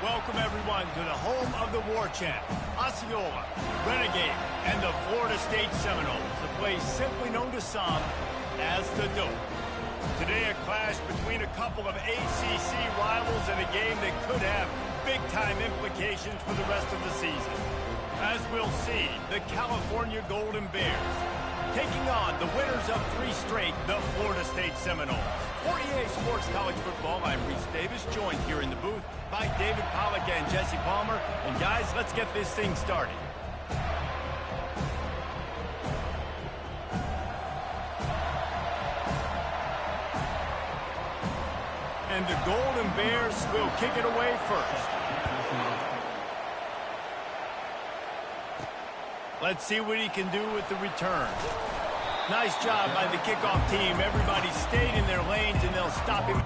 Welcome, everyone, to the home of the war chant, Osceola, Renegade, and the Florida State Seminoles, a place simply known to some as the Dope. Today, a clash between a couple of ACC rivals in a game that could have big-time implications for the rest of the season. As we'll see, the California Golden Bears taking on the winners of 3 straight, the Florida State Seminoles. For EA Sports College Football, I'm Reese Davis, joined here in the booth by David Pollack and Jesse Palmer. And guys, let's get this thing started. And the Golden Bears will kick it away first. Let's see what he can do with the return. Nice job by the kickoff team. Everybody stayed in their lanes, and they'll stop him.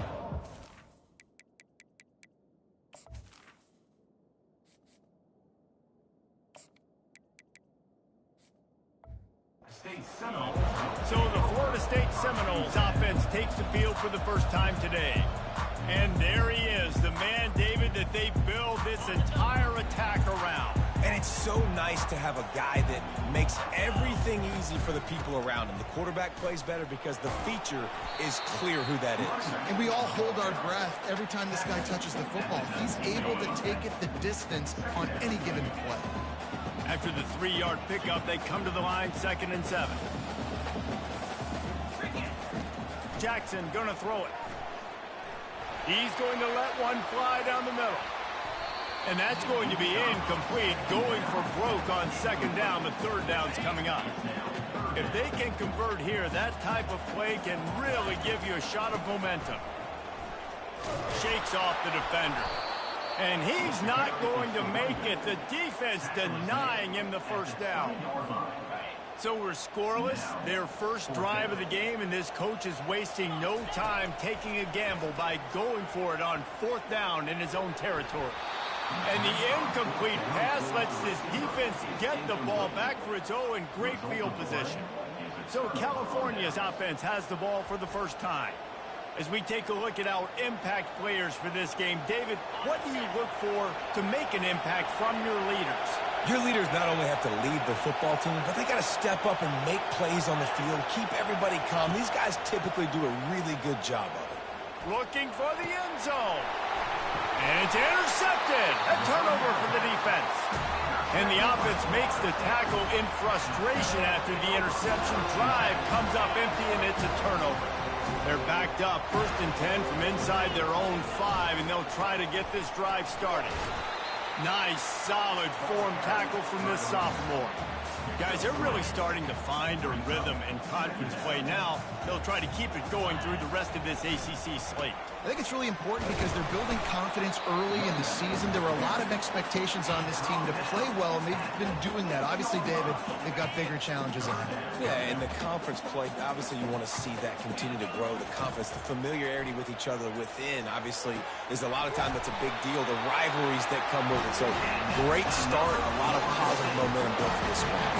So the Florida State Seminoles offense takes the field for the first time today. And there he is, the man, David, that they build this entire attack around. And it's so nice to have a guy that makes everything easy for the people around him. The quarterback plays better because the feature is clear who that is. And we all hold our breath every time this guy touches the football. He's able to take it the distance on any given play. After the 3-yard pickup, they come to the line, 2nd and 7. Jackson gonna throw it. He's going to let one fly down the middle. And that's going to be incomplete, going for broke on 2nd down. The 3rd down's coming up. If they can convert here, that type of play can really give you a shot of momentum. Shakes off the defender. And he's not going to make it. The defense denying him the 1st down. So we're scoreless, their first drive of the game, and this coach is wasting no time taking a gamble by going for it on 4th down in his own territory. And the incomplete pass lets this defense get the ball back for its own great field position. So California's offense has the ball for the first time. As we take a look at our impact players for this game, David, what do you look for to make an impact from your leaders? Your leaders not only have to lead the football team, but they got to step up and make plays on the field, keep everybody calm. These guys typically do a really good job of it. Looking for the end zone. And it's intercepted. A turnover for the defense. And the offense makes the tackle in frustration after the interception. Drive comes up empty, and it's a turnover. They're backed up, 1st and 10 from inside their own 5, and they'll try to get this drive started. Nice, solid form tackle from this sophomore. Guys, they're really starting to find a rhythm in conference play now. They'll try to keep it going through the rest of this ACC slate. I think it's really important because they're building confidence early in the season. There were a lot of expectations on this team to play well, and they've been doing that. Obviously, David, they've got bigger challenges ahead. Yeah, in the conference play, obviously you want to see that continue to grow. The confidence, the familiarity with each other within, obviously, is a lot of time that's a big deal. The rivalries that come with it. So, great start, a lot of positive momentum built for this squad.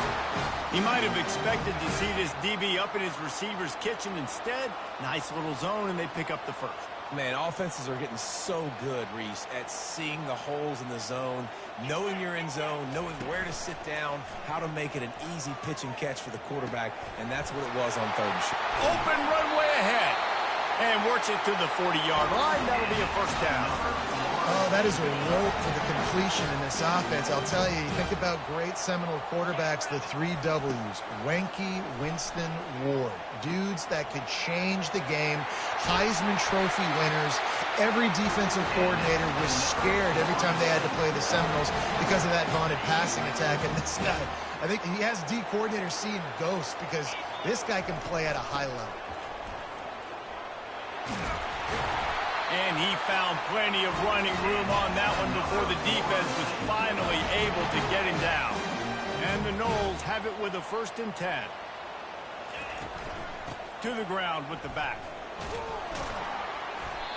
He might have expected to see this DB up in his receiver's kitchen. Instead, nice little zone, and they pick up the 1st. Man, offenses are getting so good, Reese, at seeing the holes in the zone, knowing you're in zone, knowing where to sit down, how to make it an easy pitch and catch for the quarterback, and that's what it was on 3rd and short. Open runway ahead, and works it to the 40-yard line. That'll be a 1st down. Oh, that is a rope for the completion in this offense. I'll tell you, you think about great Seminole quarterbacks, the 3 W's, Wenke, Winston, Ward. Dudes that could change the game, Heisman Trophy winners. Every defensive coordinator was scared every time they had to play the Seminoles because of that vaunted passing attack. And this guy, I think he has D coordinators seeing ghosts because this guy can play at a high level. And he found plenty of running room on that one before the defense was finally able to get him down. And the Noles have it with a 1st and 10. To the ground with the back.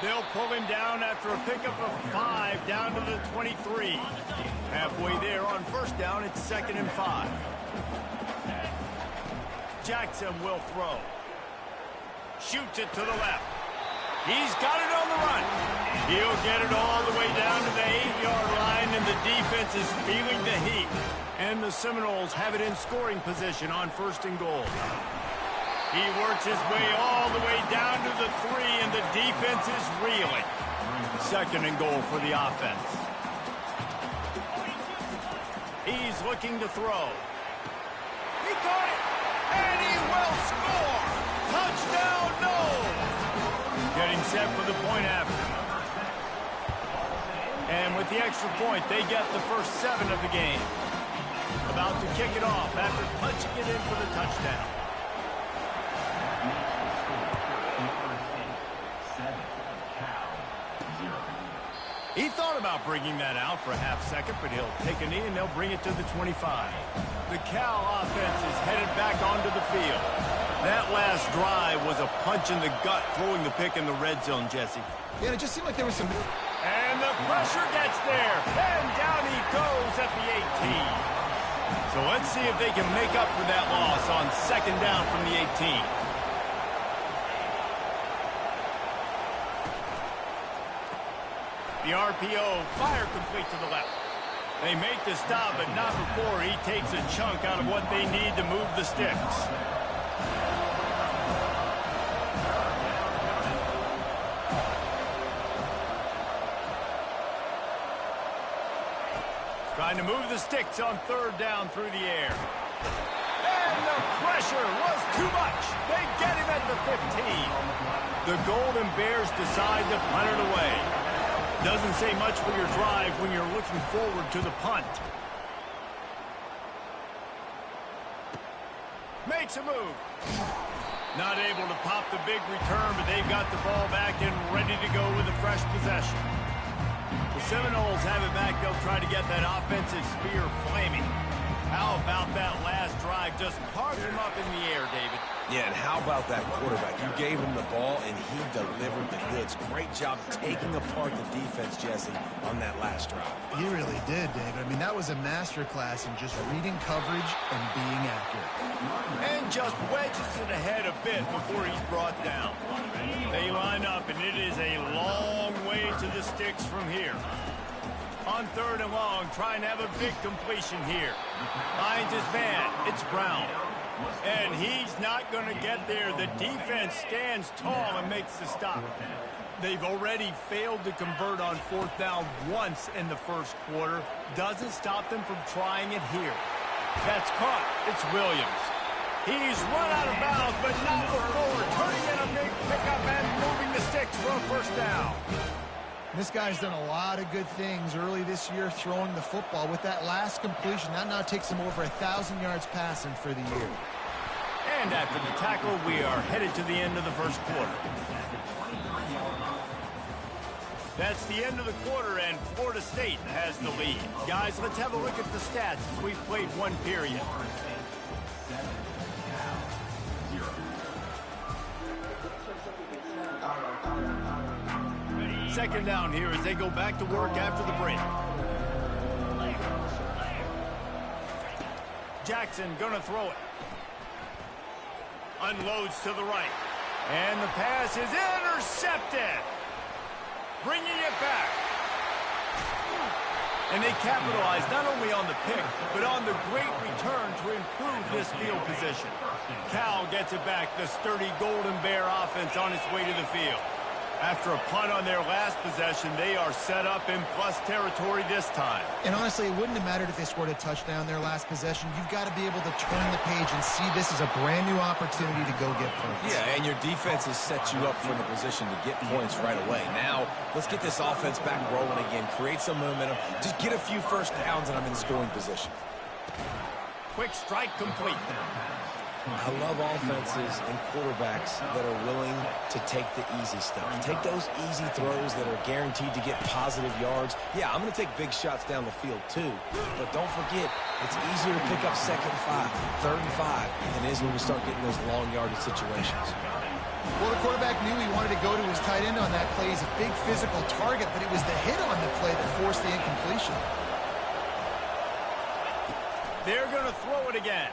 They'll pull him down after a pickup of 5 down to the 23. Halfway there on 1st down, it's 2nd and 5. Jackson will throw. Shoots it to the left. He's got it on the run. He'll get it all the way down to the 8-yard line, and the defense is feeling the heat. And the Seminoles have it in scoring position on 1st and goal. He works his way all the way down to the 3, and the defense is reeling. 2nd and goal for the offense. He's looking to throw. He caught it, and he will score. Touchdown, no! Getting set for the point after. And with the extra point, they get the first 7 of the game. About to kick it off after punching it in for the touchdown. He thought about bringing that out for a half-second, but he'll take a knee and they'll bring it to the 25. The Cal offense is headed back onto the field. That last drive was a punch in the gut, throwing the pick in the red zone, Jesse. Yeah, it just seemed like there was some... And the pressure gets there, and down he goes at the 18. So let's see if they can make up for that loss on 2nd down from the 18. The RPO, fire complete to the left. They make the stop, but not before he takes a chunk out of what they need to move the sticks. Trying to move the sticks on 3rd down through the air. And the pressure was too much. They get him at the 15. The Golden Bears decide to punt it away. Doesn't say much for your drive when you're looking forward to the punt. Makes a move. Not able to pop the big return, but they've got the ball back and ready to go with a fresh possession. The Seminoles have it back. They'll try to get that offensive spear flaming. How about that last drive? Just carved him up in the air, David. Yeah, and how about that quarterback? You gave him the ball, and he delivered the goods. Great job taking apart the defense, Jesse, on that last drive. He really did, David. I mean, that was a masterclass in just reading coverage and being accurate. And just wedges it ahead a bit before he's brought down. They line up, and it is a long way to the sticks from here. On 3rd and long, trying to have a big completion here. Finds his man. It's Brown. And he's not going to get there. The defense stands tall and makes the stop. They've already failed to convert on 4th down once in the 1st quarter. Doesn't stop them from trying it here. That's caught. It's Williams. He's run out of bounds, but not before turning in a big pickup and moving the sticks for a 1st down. This guy's done a lot of good things early this year throwing the football. With that last completion, that now takes him over 1,000 yards passing for the year. And after the tackle, we are headed to the end of the 1st quarter. That's the end of the quarter, and Florida State has the lead. Guys, let's have a look at the stats as we've played one period. Second down here as they go back to work after the break. Jackson gonna throw it. Unloads to the right. And the pass is intercepted. Bringing it back. And they capitalize not only on the pick, but on the great return to improve this field position. Cal gets it back. The sturdy Golden Bear offense on its way to the field. After a punt on their last possession, they are set up in plus territory this time. And honestly, it wouldn't have mattered if they scored a touchdown their last possession. You've got to be able to turn the page and see this as a brand new opportunity to go get points. Yeah, and your defense has set you up for the position to get points right away. Now, let's get this offense back rolling again, create some momentum, just get a few 1st downs, and I'm in scoring position. Quick strike complete. I love offenses and quarterbacks that are willing to take the easy stuff. Take those easy throws that are guaranteed to get positive yards. Yeah, I'm going to take big shots down the field too. But don't forget, it's easier to pick up 2nd and 5, 3rd and 5 than it is when we start getting those long yardage situations. Well, the quarterback knew he wanted to go to his tight end on that play. He's a big physical target, but it was the hit on the play that forced the incompletion. They're going to throw it again.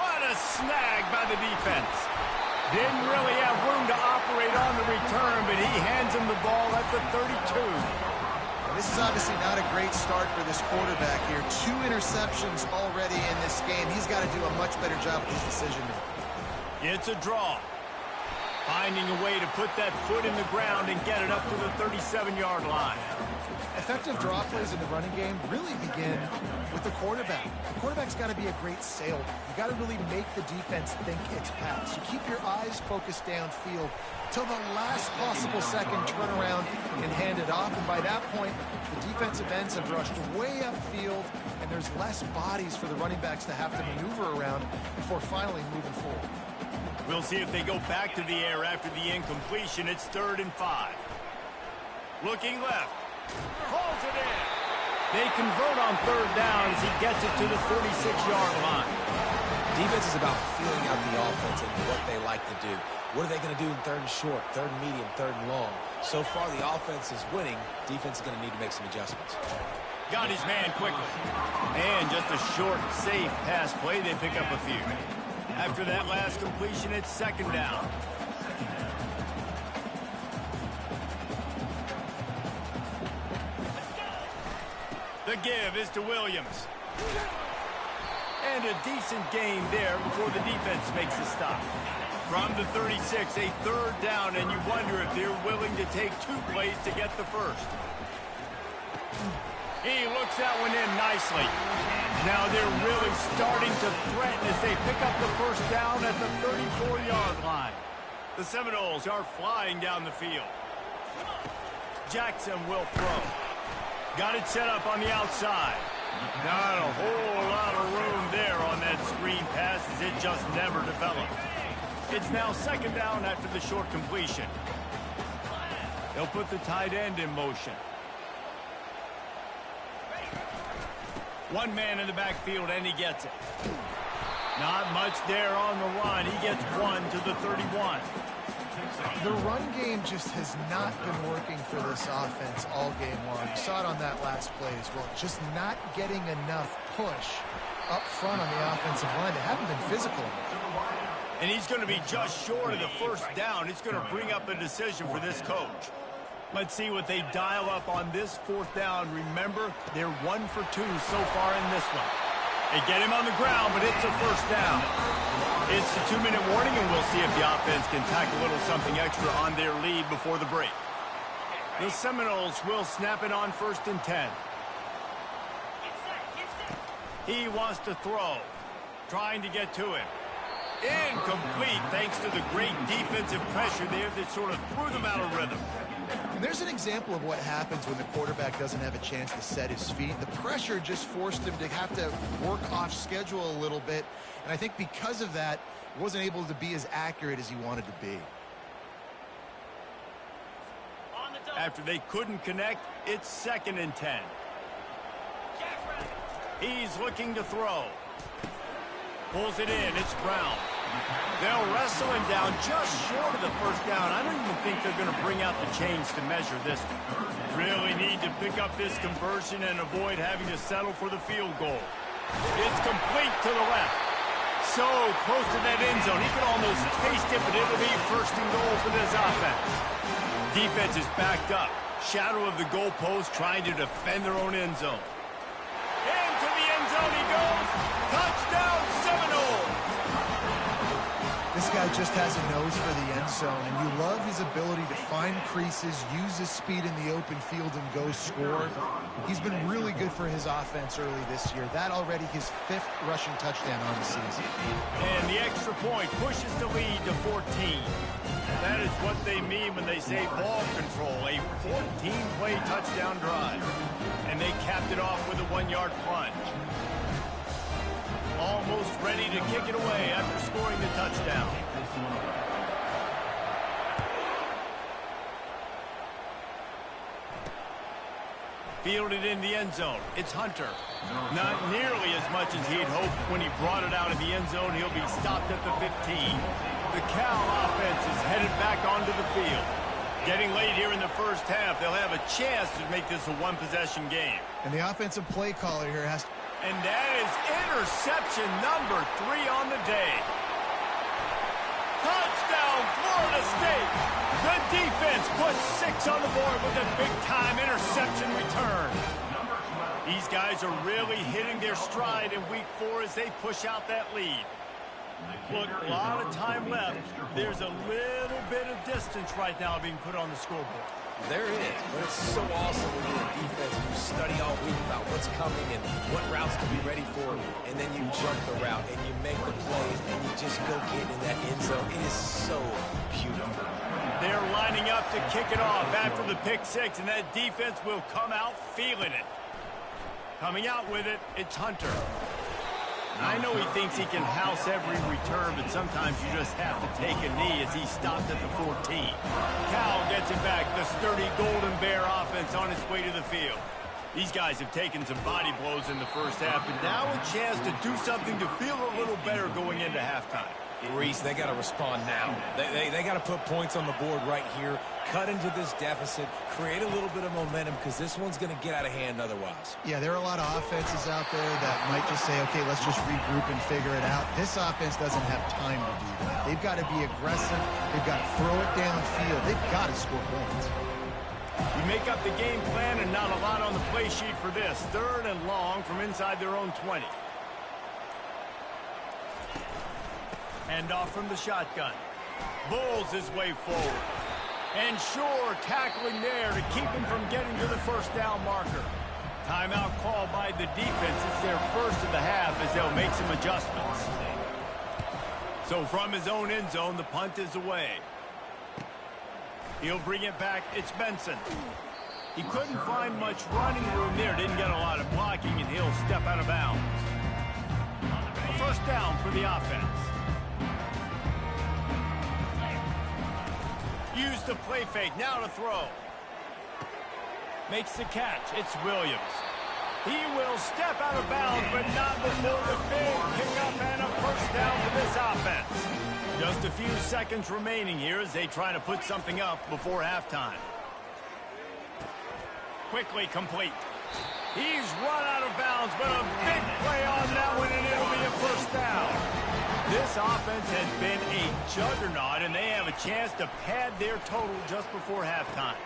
What a snag by the defense. Didn't really have room to operate on the return, but he hands him the ball at the 32. This is obviously not a great start for this quarterback here. 2 interceptions already in this game. He's got to do a much better job with his decision-making. It's a draw. Finding a way to put that foot in the ground and get it up to the 37-yard line. Effective draw plays in the running game really begin with the quarterback. The quarterback's got to be a great salesman. You got to really make the defense think it's pass. You keep your eyes focused downfield till the last possible second, turn around and hand it off. And by that point, the defensive ends have rushed way upfield, and there's less bodies for the running backs to have to maneuver around before finally moving forward. We'll see if they go back to the air after the incompletion. It's 3rd and 5. Looking left. Hauls it in. They convert on 3rd down as he gets it to the 36-yard line. Defense is about feeling out the offense and what they like to do. What are they going to do in 3rd and short, 3rd and medium, 3rd and long? So far, the offense is winning. Defense is going to need to make some adjustments. Got his man quickly. And just a short, safe pass play. They pick up a few. After that last completion, it's 2nd down. The give is to Williams. And a decent gain there before the defense makes a stop. From the 36, a 3rd down, and you wonder if they're willing to take 2 plays to get the first. He looks that one in nicely. Now they're really starting to threaten as they pick up the 1st down at the 34-yard line. The Seminoles are flying down the field. Jackson will throw. Got it set up on the outside. Not a whole lot of room there on that screen pass as it just never developed. It's now 2nd down after the short completion. They'll put the tight end in motion. One man in the backfield, and he gets it. Not much there on the line. He gets 1 to the 31. The run game just has not been working for this offense all game long. You saw it on that last play as well. Just not getting enough push up front on the offensive line. They haven't been physical. And he's going to be just short of the 1st down. It's going to bring up a decision for this coach. Let's see what they dial up on this 4th down. Remember, they're 1 for 2 so far in this one. They get him on the ground, but it's a 1st down. It's a 2-minute warning, and we'll see if the offense can tack a little something extra on their lead before the break. The Seminoles will snap it on 1st and 10. He wants to throw, trying to get to him. Incomplete, thanks to the great defensive pressure there that sort of threw them out of rhythm. And there's an example of what happens when the quarterback doesn't have a chance to set his feet. The pressure just forced him to have to work off schedule a little bit. And I think because of that, he wasn't able to be as accurate as he wanted to be. After they couldn't connect, it's 2nd and 10. He's looking to throw. Pulls it in. It's Brown. They'll wrestle him down just short of the 1st down. I don't even think they're going to bring out the chains to measure this one. Really need to pick up this conversion and avoid having to settle for the field goal. It's complete to the left. So close to that end zone. He can almost taste it, but it'll be 1st and goal for this offense. Defense is backed up. Shadow of the goalpost trying to defend their own end zone. Into the end zone he goes. Touchdown Seminoles. This guy just has a nose for the end zone, and you love his ability to find creases, use his speed in the open field, and go score. He's been really good for his offense early this year. That already his 5th rushing touchdown on the season. And the extra point pushes the lead to 14. That is what they mean when they say ball control, a 14-play touchdown drive. And they capped it off with a 1-yard plunge. Almost ready to kick it away after scoring the touchdown. Fielded in the end zone. It's Hunter. Not nearly as much as he'd hoped when he brought it out of the end zone. He'll be stopped at the 15. The Cal offense is headed back onto the field. Getting late here in the 1st half, they'll have a chance to make this a 1-possession game. And the offensive play caller here has to... And that is interception number 3 on the day. Touchdown! defense puts 6 on the board with a big-time interception return. These guys are really hitting their stride in week 4 as they push out that lead. Look, a lot of time left. There's a little bit of distance right now being put on the scoreboard. There is, but it's so awesome when you're in defense and you study all week about what's coming and what routes to be ready for, and then you jump the route and you make the plays and you just go get in that end zone. It is so beautiful. They're lining up to kick it off after the pick 6, and that defense will come out feeling it. Coming out with it, it's Hunter. I know he thinks he can house every return, but sometimes you just have to take a knee as he stopped at the 14. Cal gets it back. The sturdy Golden Bear offense on its way to the field. These guys have taken some body blows in the first half, but now a chance to do something to feel a little better going into halftime. Reese, they got to respond now. They got to put points on the board right here, cut into this deficit, create a little bit of momentum, because this one's going to get out of hand otherwise. Yeah, there are a lot of offenses out there that might just say, okay, let's just regroup and figure it out. This offense doesn't have time to do that. They've got to be aggressive. They've got to throw it downfield. They've got to score points. You make up the game plan and not a lot on the play sheet for this. 3rd and long from inside their own 20. Hand off from the shotgun. Bulls his way forward. And Shore tackling there to keep him from getting to the first down marker. Timeout called by the defense. It's their first of the half as they'll make some adjustments. So from his own end zone, the punt is away. He'll bring it back. It's Benson. He couldn't find much running room there. Didn't get a lot of blocking, and he'll step out of bounds. A first down for the offense. Use the play fake. Now to throw. Makes the catch. It's Williams. He will step out of bounds, but not before the big pickup and a first down for this offense. Just a few seconds remaining here as they try to put something up before halftime. Quickly complete. He's run out of bounds, but a big play on that one, and it'll be a first down. This offense has been a juggernaut, and they have a chance to pad their total just before halftime.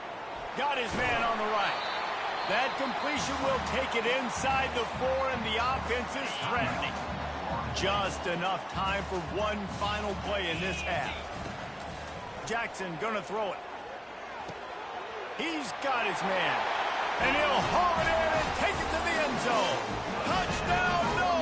Got his man on the right. That completion will take it inside the 4, and the offense is threatening. Just enough time for one final play in this half. Jackson gonna throw it. He's got his man. And he'll haul it in and take it to the end zone. Touchdown, no!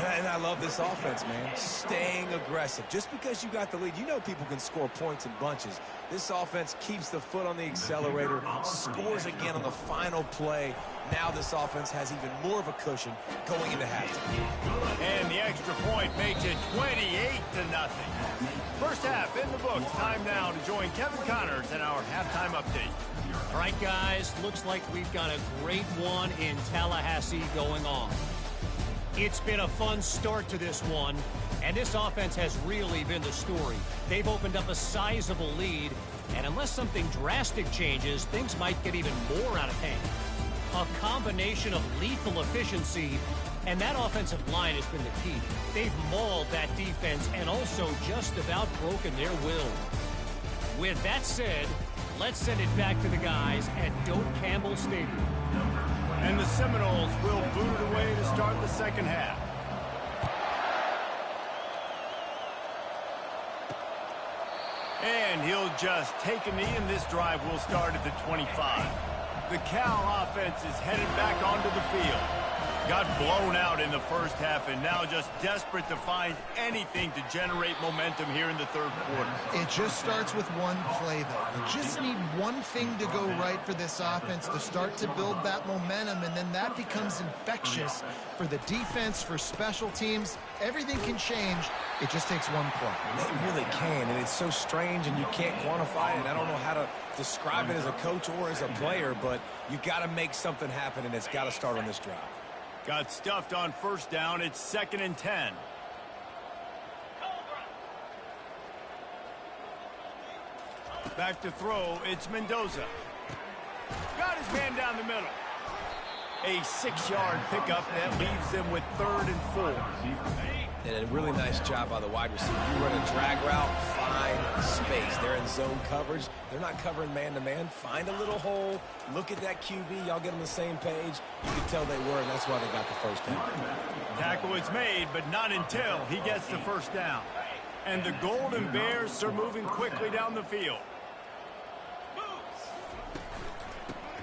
And I love this offense, man. Staying aggressive. Just because you got the lead, you know people can score points in bunches. This offense keeps the foot on the accelerator, scores again on the final play. Now this offense has even more of a cushion going into halftime. And the extra point makes it 28-0. First half in the books. Time now to join Kevin Connors in our halftime update. All right, guys, looks like we've got a great one in Tallahassee going on. It's been a fun start to this one, and this offense has really been the story. They've opened up a sizable lead, and unless something drastic changes, things might get even more out of hand. A combination of lethal efficiency, and that offensive line has been the key. They've mauled that defense and also just about broken their will. With that said, let's send it back to the guys at Doak Campbell Stadium. And the Seminoles will boot it away to start the second half. And he'll just take a knee, and this drive will start at the 25. The Cal offense is headed back onto the field. Got blown out in the first half, and now just desperate to find anything to generate momentum here in the third quarter. It just starts with one play, though. You just need one thing to go right for this offense to start to build that momentum, and then that becomes infectious for the defense, for special teams. Everything can change. It just takes one play. It really can, and it's so strange, and you can't quantify it. I don't know how to describe it as a coach or as a player, but you got to make something happen, and it's got to start on this drive. Got stuffed on first down. It's 2nd and 10. Back to throw. It's Mendoza. Got his man down the middle. A 6-yard pickup that leaves them with 3rd and 4. And a really nice job by the wide receiver. You run a drag route, find space. They're in zone coverage. They're not covering man-to-man. Find a little hole. Look at that QB. Y'all get on the same page. You can tell they were, and that's why they got the first down. Tackle is made, but not until he gets the first down. And the Golden Bears are moving quickly down the field.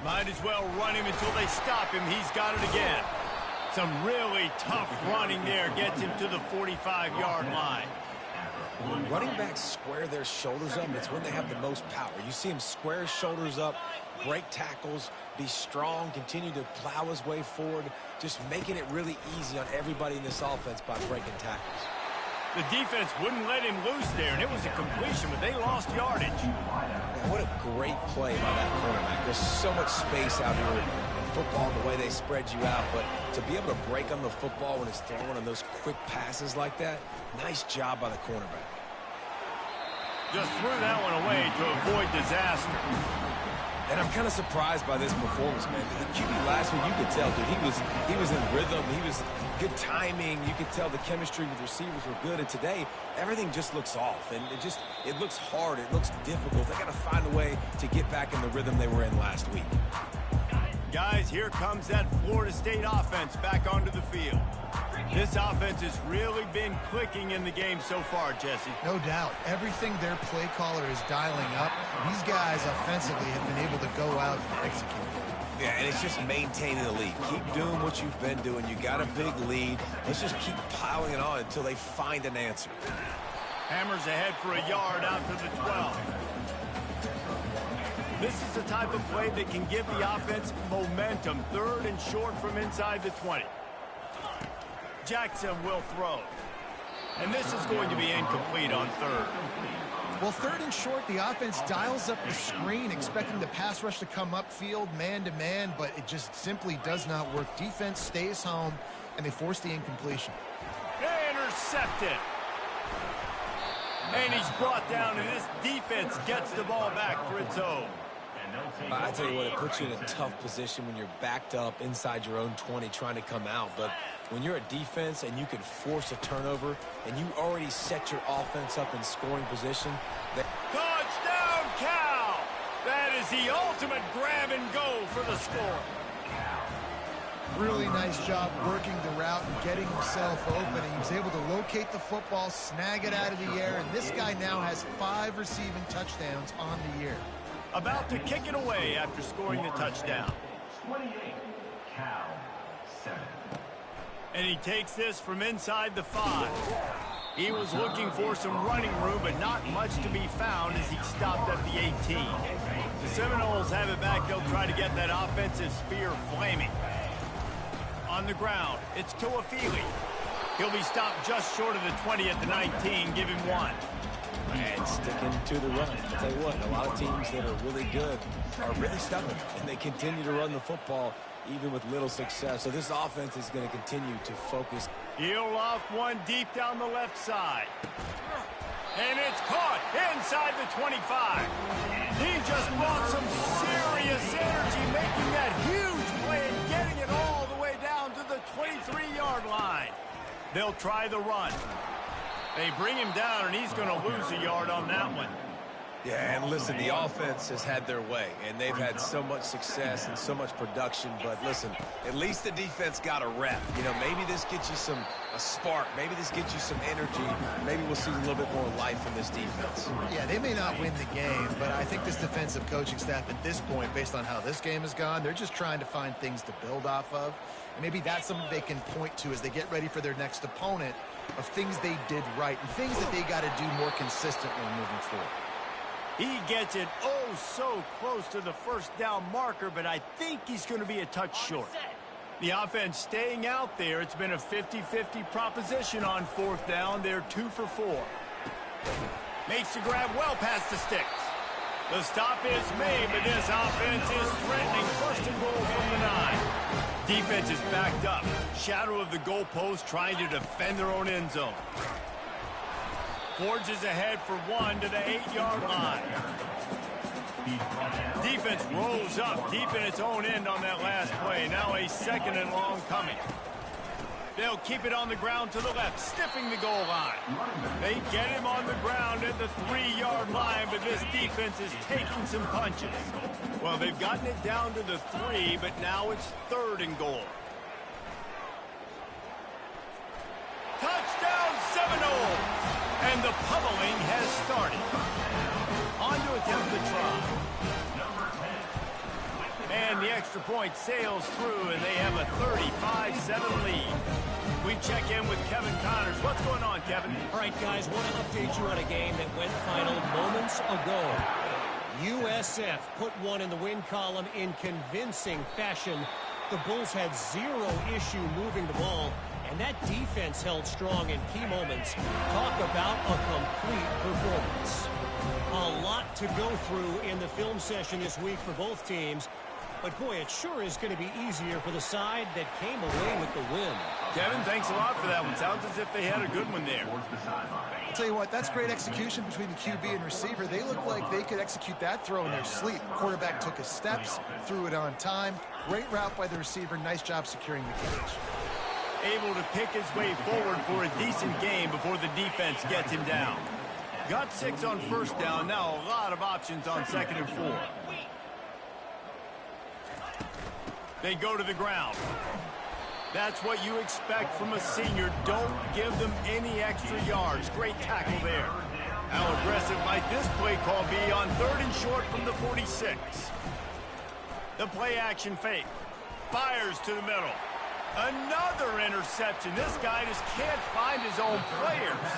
Might as well run him until they stop him. He's got it again. Some really tough running there gets him to the 45-yard line. When running backs square their shoulders up, it's when they have the most power. You see him square his shoulders up, break tackles, be strong, continue to plow his way forward, just making it really easy on everybody in this offense by breaking tackles. The defense wouldn't let him loose there, and it was a completion, but they lost yardage. Man, what a great play by that cornerback. There's so much space out here in football, the way they spread you out, but to be able to break on the football when it's thrown on those quick passes like that, nice job by the cornerback. Just threw that one away to avoid disaster. And I'm kind of surprised by this performance, man. The QB last week, you could tell, dude, he was in rhythm. He was good timing. You could tell the chemistry with receivers were good. And today, everything just looks off. And it looks hard. It looks difficult. They got to find a way to get back in the rhythm they were in last week. Guys, here comes that Florida State offense back onto the field. This offense has really been clicking in the game so far, Jesse. No doubt. Everything their play caller is dialing up, these guys offensively have been able to go out and execute. Yeah, and it's just maintaining the lead. Keep doing what you've been doing. You got a big lead. Let's just keep piling it on until they find an answer. Hammers ahead for a yard out to the 12. This is the type of play that can give the offense momentum. 3rd and short from inside the 20. Jackson will throw. And this is going to be incomplete on 3rd. Well, 3rd and short, the offense dials up the screen, expecting the pass rush to come upfield, man-to-man, but it just simply does not work. Defense stays home, and they force the incompletion. Intercepted. And he's brought down, and this defense gets the ball back for its own. I tell you what, it puts you in a tough position when you're backed up inside your own 20 trying to come out. But when you're a defense and you can force a turnover and you already set your offense up in scoring position. Touchdown, Cal! That is the ultimate grab and go for the score. Really nice job working the route and getting himself open. And he was able to locate the football, snag it out of the air, and this guy now has 5 receiving touchdowns on the year. About to kick it away after scoring the touchdown. 28, Cal, 7. And he takes this from inside the 5. He was looking for some running room, but not much to be found as he stopped at the 18. The Seminoles have it back. They'll try to get that offensive spear flaming. On the ground, it's Tuafili. He'll be stopped just short of the 20 at the 19. Give him 1. And sticking to the run. I'll tell you what, a lot of teams that are really good are really stubborn, and they continue to run the football even with little success. So this offense is going to continue to focus. He'll loft one deep down the left side. And it's caught inside the 25. He just brought some serious energy, making that huge play and getting it all the way down to the 23-yard line. They'll try the run. They bring him down, and he's going to lose a yard on that one. Yeah, and listen, the offense has had their way, and they've had so much success and so much production. But listen, at least the defense got a rep. You know, maybe this gets you a spark. Maybe this gets you some energy. Maybe we'll see a little bit more life in this defense. Yeah, they may not win the game, but I think this defensive coaching staff at this point, based on how this game has gone, they're just trying to find things to build off of. And maybe that's something they can point to as they get ready for their next opponent, of things they did right and things that they got to do more consistently moving forward. He gets it oh so close to the first down marker, but I think he's going to be a touch short. The offense staying out there. It's been a 50-50 proposition on 4th down. They're 2 for 4. Makes the grab well past the sticks. The stop is made, but this offense is threatening. 1st and goal from the 9. Defense is backed up. Shadow of the goalpost, trying to defend their own end zone. Forges ahead for 1 to the 8-yard line. Defense rolls up deep in its own end on that last play. Now a 2nd and long coming. They'll keep it on the ground to the left, sniffing the goal line. They get him on the ground at the 3-yard line, but this defense is taking some punches. Well, they've gotten it down to the 3, but now it's 3rd and goal. Touchdown Seminoles! And the pummeling has started. On to attempt the try. And the extra point sails through, and they have a 35-7 lead. We check in with Kevin Connors. What's going on, Kevin? All right, guys, want to update you on a game that went final moments ago. USF put one in the win column in convincing fashion. The Bulls had 0 issue moving the ball, and that defense held strong in key moments. Talk about a complete performance. A lot to go through in the film session this week for both teams. But, boy, it sure is going to be easier for the side that came away with the win. Kevin, thanks a lot for that one. Sounds as if they had a good one there. I'll tell you what, that's great execution between the QB and receiver. They look like they could execute that throw in their sleep. Quarterback took his steps, threw it on time. Great route by the receiver. Nice job securing the catch. Able to pick his way forward for a decent game before the defense gets him down. Got 6 on 1st down. Now a lot of options on 2nd and 4. They go to the ground. That's what you expect from a senior. Don't give them any extra yards. Great tackle there. How aggressive might this play call be on 3rd and short from the 46? The play action fake. Fires to the middle. Another interception. This guy just can't find his own players.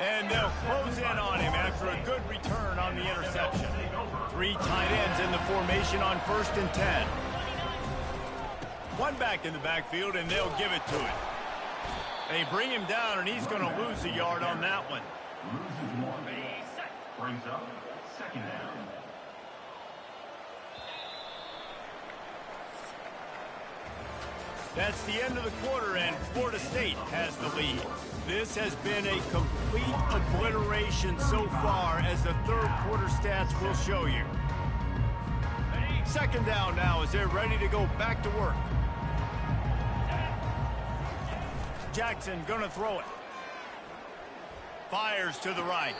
And they'll close in on him after a good return on the interception. 3 tight ends in the formation on 1st and 10. One back in the backfield, and they'll give it to him. They bring him down, and he's going to lose a yard on that one. Brings up 2nd down. That's the end of the quarter, and Florida State has the lead. This has been a complete obliteration so far, as the 3rd quarter stats will show you. 2nd down now as they're ready to go back to work. Jackson gonna throw it. Fires to the right.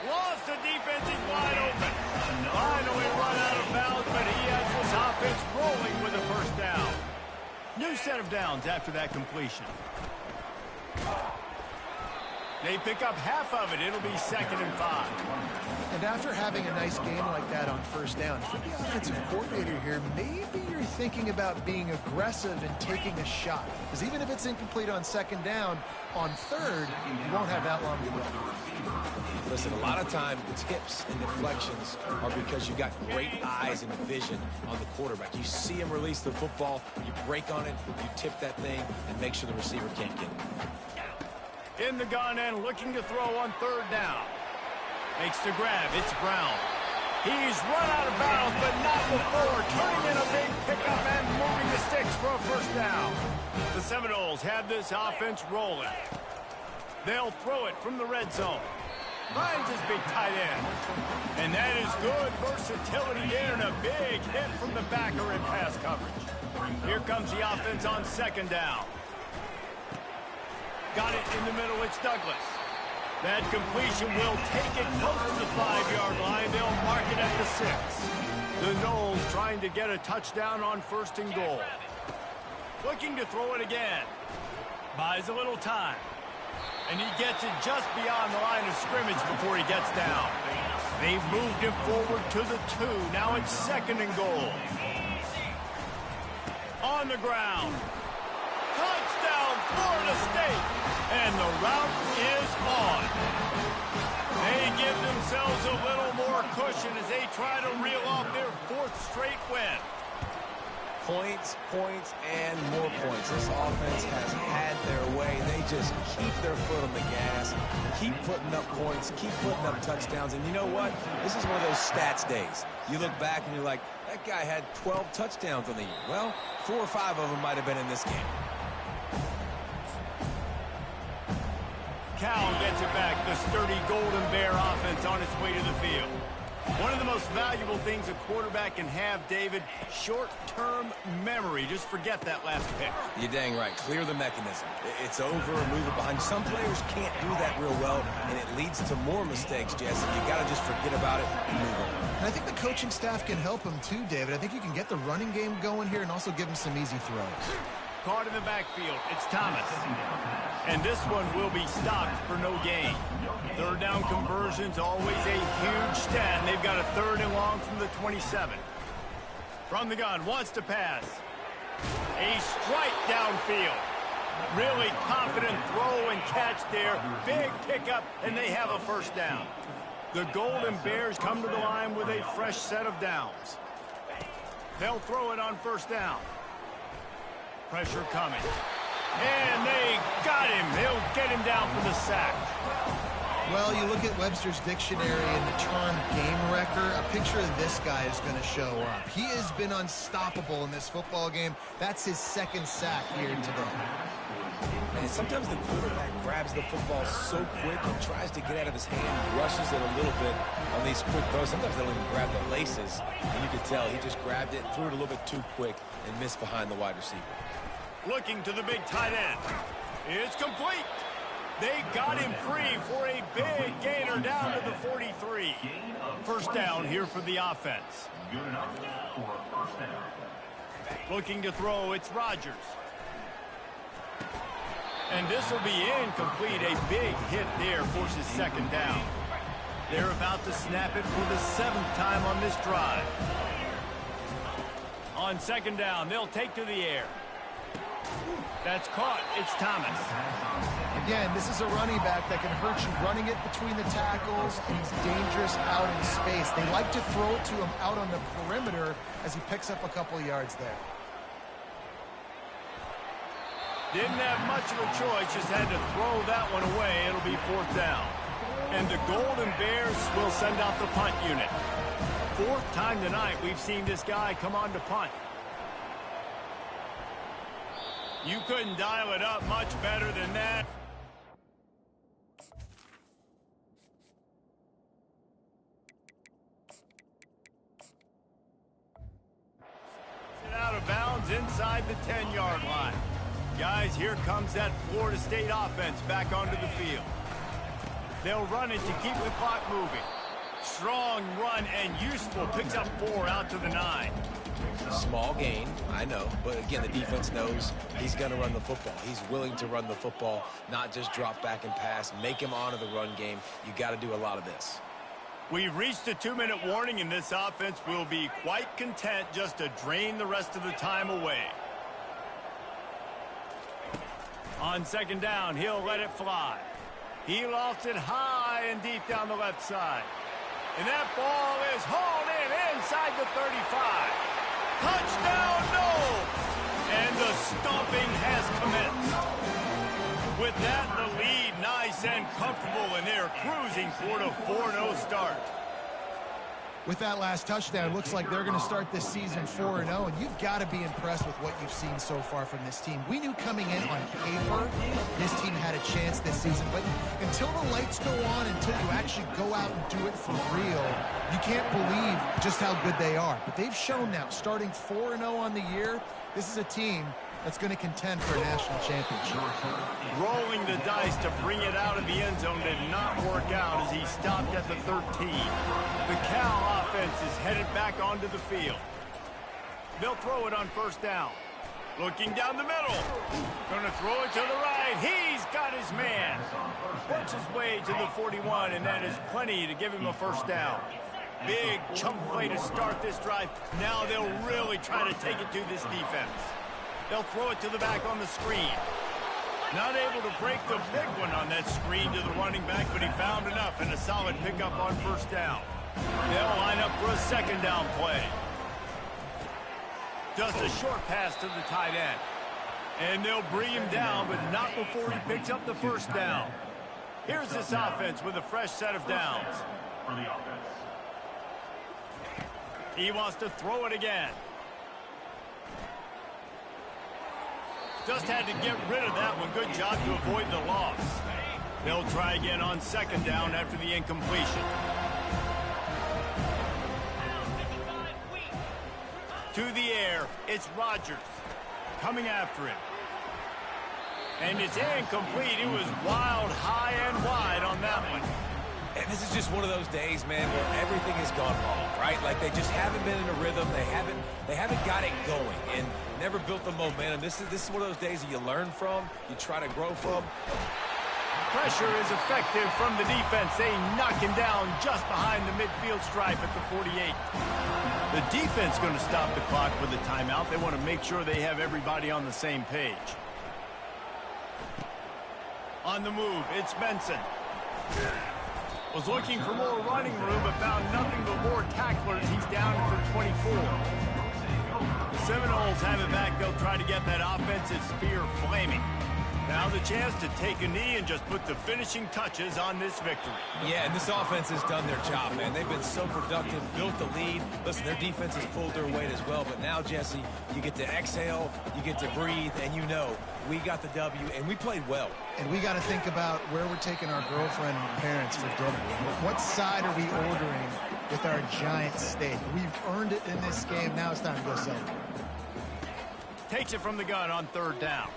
Lost, the defense is wide open. Finally run out of bounds, but he has this offense rolling with a 1st down. New set of downs after that completion. They pick up half of it. It'll be 2nd and 5. And after having a nice game like that on 1st down, for the offensive coordinator here, maybe you're thinking about being aggressive and taking a shot. Because even if it's incomplete on 2nd down, on 3rd, you won't have that long to go. Listen, a lot of time, the tips and deflections are because you got great eyes and vision on the quarterback. You see him release the football, you break on it, you tip that thing, and make sure the receiver can't get it. In the gun and looking to throw on 3rd down. Makes the grab. It's Brown. He's run out of bounds, but not before. Turning in a big pickup and moving the sticks for a 1st down. The Seminoles have this offense rolling. They'll throw it from the red zone. Finds his big tight end. And that is good versatility there and a big hit from the backer in pass coverage. Here comes the offense on 2nd down. Got it in the middle. It's Douglas. That completion will take it close to the 5-yard line. They'll mark it at the 6. The Noles trying to get a touchdown on 1st and goal. Looking to throw it again. Buys a little time. And he gets it just beyond the line of scrimmage before he gets down. They've moved him forward to the 2. Now it's 2nd and goal. On the ground. Touchdown, Florida State. And the route is on. They give themselves a little more cushion as they try to reel off their 4th straight win. Points, points, and more points. This offense has had their way. They just keep their foot on the gas, keep putting up points, keep putting up touchdowns. And you know what? This is one of those stats days. You look back and you're like, that guy had 12 touchdowns on the year. Well, 4 or 5 of them might have been in this game. Cal gets it back. The sturdy Golden Bear offense on its way to the field. One of the most valuable things a quarterback can have, David, short-term memory. Just forget that last pick. You're dang right. Clear the mechanism. It's over, move it behind. Some players can't do that real well, and it leads to more mistakes, Jesse. You got to just forget about it and move on. And I think the coaching staff can help him too, David. I think you can get the running game going here and also give him some easy throws. Caught in the backfield. It's Thomas. And this one will be stopped for no gain. Third down conversion's always a huge stat, and they've got a 3rd and long from the 27. From the gun, wants to pass. A strike downfield. Really confident throw and catch there. Big pickup, and they have a first down. The Golden Bears come to the line with a fresh set of downs. They'll throw it on first down. Pressure coming. And they got him. They'll get him down for the sack. Well, you look at Webster's dictionary and the term game wrecker, a picture of this guy is going to show up. He has been unstoppable in this football game. That's his 2nd sack here today. And sometimes the quarterback grabs the football so quick and tries to get out of his hand, rushes it a little bit on these quick throws. Sometimes they don't even grab the laces. And you can tell he just grabbed it, threw it a little bit too quick, and missed behind the wide receiver. Looking to the big tight end. It's complete. They got him free for a big gainer down to the 43. First down here for the offense. Good enough for a first down. Looking to throw, it's Rodgers. And this will be incomplete. A big hit there forces 2nd down. They're about to snap it for the 7th time on this drive. On 2nd down, they'll take to the air. That's caught. It's Thomas. Again, this is a running back that can hurt you running it between the tackles, and he's dangerous out in space. They like to throw it to him out on the perimeter as he picks up a couple of yards there. Didn't have much of a choice, just had to throw that one away. It'll be 4th down. And the Golden Bears will send out the punt unit. 4th time tonight we've seen this guy come on to punt. You couldn't dial it up much better than that. Out of bounds inside the 10-yard line. Guys, here comes that Florida State offense back onto the field. They'll run it to keep the clock moving. Strong run and useful. Picks up 4 out to the 9. Small gain, I know, but again, the defense knows he's going to run the football. He's willing to run the football, not just drop back and pass, make him honor the run game. You got to do a lot of this. We've reached a 2-minute warning, and this offense will be quite content just to drain the rest of the time away. On 2nd down, he'll let it fly. He lofts it high and deep down the left side. And that ball is hauled in inside the 35. Touchdown, no! And the stomping has commenced. With that, the lead nice and comfortable, and they're cruising toward a 4-0 start. With that last touchdown, it looks like they're going to start this season 4-0, and you've got to be impressed with what you've seen so far from this team. We knew coming in on paper this team had a chance this season, but until the lights go on, until you actually go out and do it for real, you can't believe just how good they are. But they've shown now, starting 4-0 on the year, this is a team that's going to contend for a national championship. Rolling the dice to bring it out of the end zone did not work out as he stopped at the 13. The Cal offense is headed back onto the field. They'll throw it on first down. Looking down the middle. Going to throw it to the right. He's got his man. Works his way to the 41, and that is plenty to give him a first down. Big chunk play to start this drive. Now they'll really try to take it to this defense. They'll throw it to the back on the screen. Not able to break the big one on that screen to the running back, but he found enough and a solid pickup on first down. They'll line up for a 2nd down play. Just a short pass to the tight end. And they'll bring him down, but not before he picks up the first down. Here's this offense with a fresh set of downs. For the offense. He wants to throw it again. Just had to get rid of that one. Good job to avoid the loss. They'll try again on 2nd down after the incompletion. To the air, it's Rodgers coming after him. And it's incomplete. It was wild, high and wide on that one. And this is just one of those days, man, where everything has gone wrong, right? Like they just haven't been in a rhythm. They haven't got it going and never built the momentum. This is one of those days that you learn from, you try to grow from. Pressure is effective from the defense. They knock him down just behind the midfield stripe at the 48. The defense going to stop the clock with a timeout. They want to make sure they have everybody on the same page. On the move, it's Benson. Was looking for more running room, but found nothing but more tacklers. He's down for 24. The Seminoles have it back. They'll try to get that offensive spear flaming. Now the chance to take a knee and just put the finishing touches on this victory. Yeah, and this offense has done their job, man. They've been so productive, built the lead. Listen, their defense has pulled their weight as well. But now, Jesse, you get to exhale, you get to breathe, and you know we got the W, and we played well. And we got to think about where we're taking our girlfriend and parents for dinner. What side are we ordering with our giant steak? We've earned it in this game. Now it's time to go celebrate. Takes it from the gun on third down.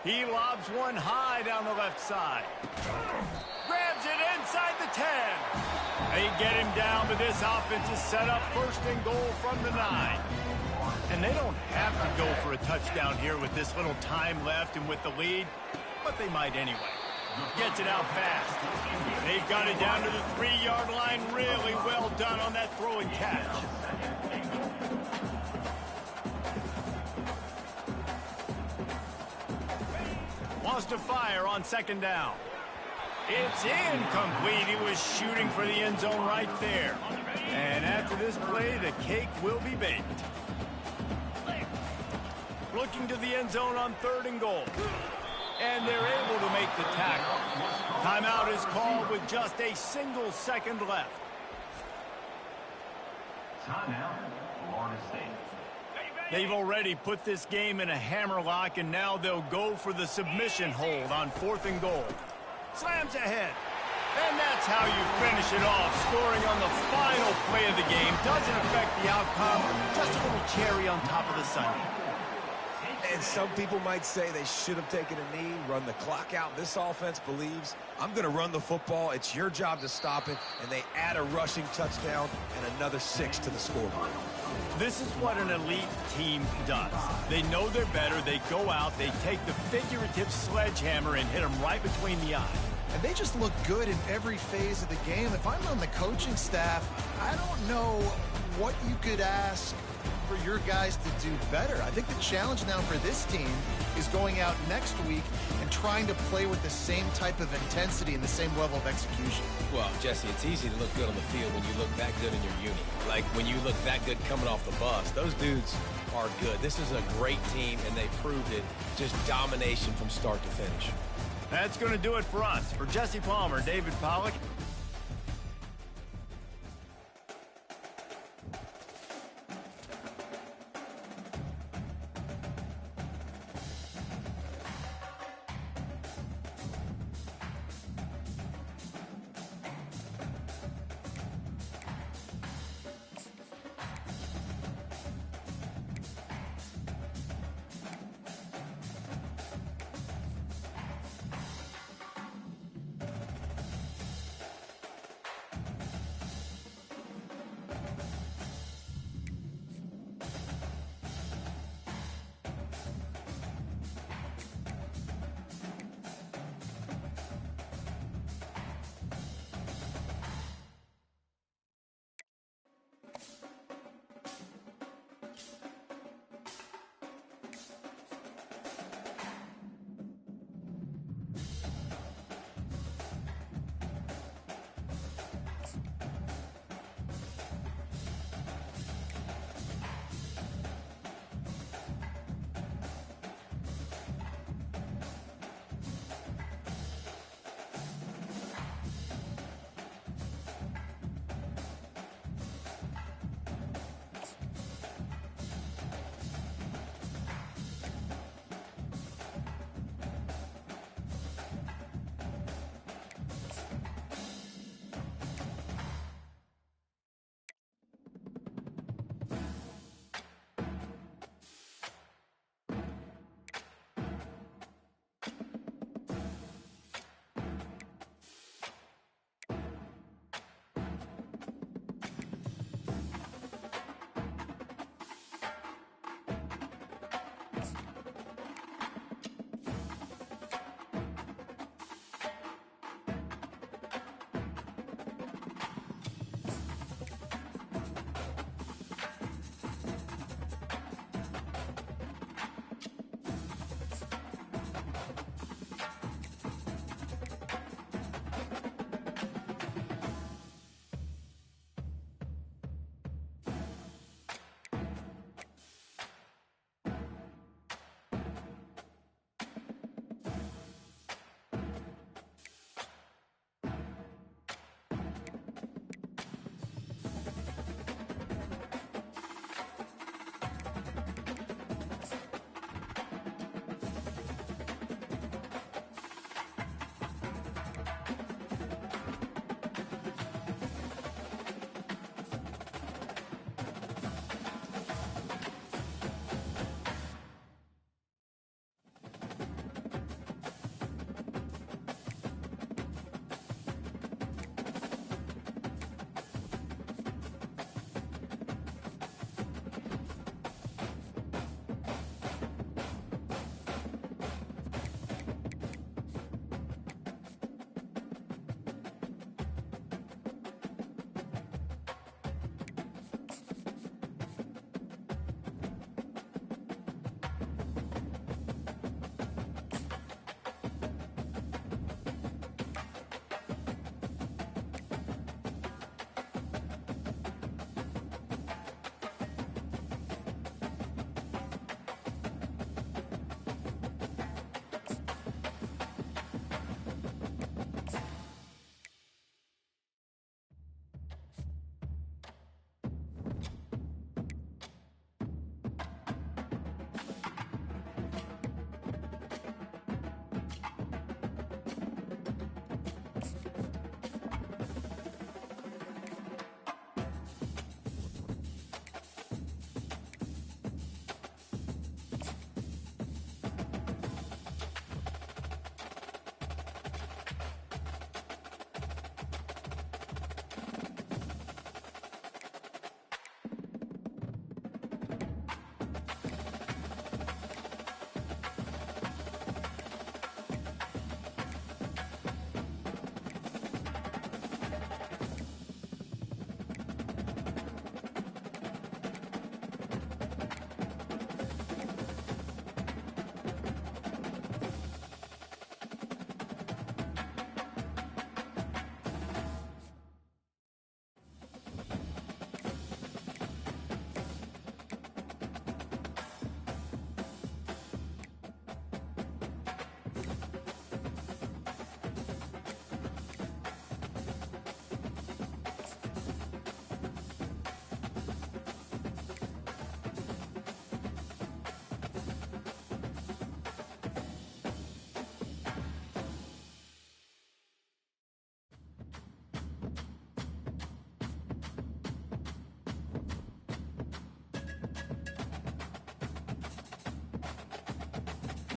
He lobs one high down the left side. Grabs it inside the 10. They get him down, but this offense is set up first and goal from the 9. And they don't have to go for a touchdown here with this little time left and with the lead, but they might anyway. Gets it out fast. They've got it down to the 3-yard line. Really well done on that throw and catch. Wants to fire on second down. It's incomplete. He was shooting for the end zone right there. And after this play, the cake will be baked. Looking to the end zone on third and goal. And they're able to make the tackle. Timeout is called with just a single second left. Timeout, Florida State. They've already put this game in a hammerlock, and now they'll go for the submission hold on fourth and goal. Slams ahead. And that's how you finish it off. Scoring on the final play of the game doesn't affect the outcome. Just a little cherry on top of the sundae. And some people might say they should have taken a knee, run the clock out. This offense believes, I'm going to run the football. It's your job to stop it. And they add a rushing touchdown and another 6 to the scoreboard. This is what an elite team does. They know they're better. They go out. They take the figurative sledgehammer and hit them right between the eyes. And they just look good in every phase of the game. If I'm on the coaching staff, I don't know what you could ask for your guys to do better. I think the challenge now for this team is going out next week and trying to play with the same type of intensity and the same level of execution. Well, Jesse, it's easy to look good on the field when you look that good in your uni. Like when you look that good coming off the bus. Those dudes are good. This is a great team, and they proved it. Just domination from start to finish. That's going to do it for us. For Jesse Palmer, David Pollack,